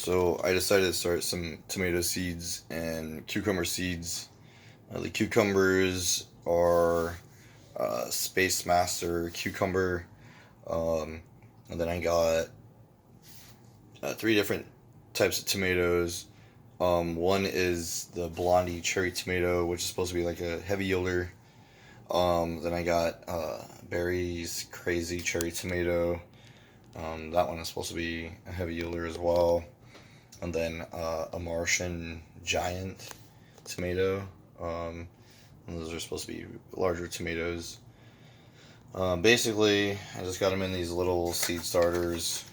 So I decided to start some tomato seeds and cucumber seeds. The cucumbers are Space Master cucumber, um, and then I got three different types of tomatoes. One is the Blondie cherry tomato, which is supposed to be like a heavy yielder. Then I got Berry's crazy cherry tomato. That one is supposed to be a heavy yielder as well. And then a Martian giant tomato. And those are supposed to be larger tomatoes. Basically, I just got them in these little seed starters.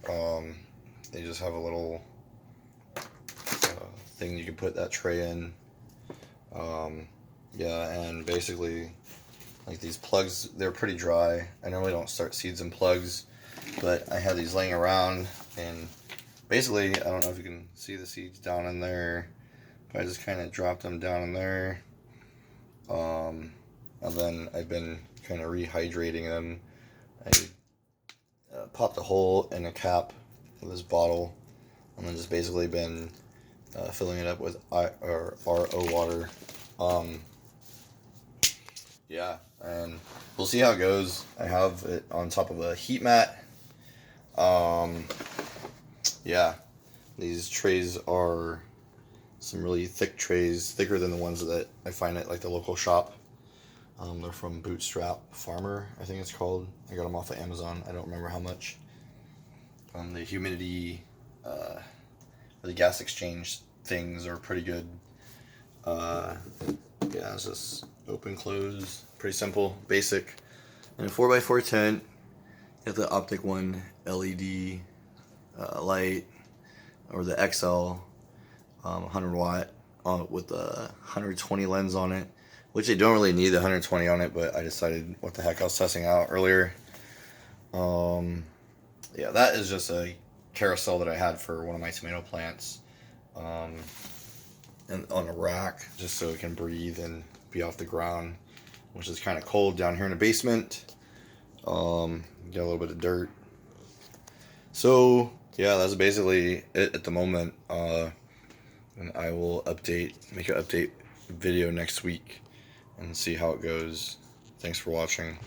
They just have a little thing you can put that tray in. Yeah, and basically, like these plugs, they're pretty dry. I normally don't start seeds in plugs, but I had these laying around, and basically, I don't know if you can see the seeds down in there, but I just kind of dropped them down in there. And then I've been kind of rehydrating them. I popped a hole in a cap of this bottle, and then just basically been filling it up with RO water. Yeah, and we'll see how it goes. I have it on top of a heat mat. Yeah, these trays are some really thick trays, thicker than the ones that I find at like the local shop. They're from Bootstrap Farmer, I think it's called. I got them off of Amazon. I don't remember how much. The humidity, the gas exchange things are pretty good. Yeah, it's just open, close, pretty simple, basic. And a 4x4 tent. Got the Optic One LED light, or the XL 100 watt with the 120 lens on it, which they don't really need the 120 on it, but I decided what the heck, I was testing out earlier. Yeah, that is just a carousel that I had for one of my tomato plants, and on a rack just so it can breathe and be off the ground, which is kind of cold down here in the basement. Got a little bit of dirt. So yeah, that's basically it at the moment. And I will make an update video next week and see how it goes. Thanks for watching.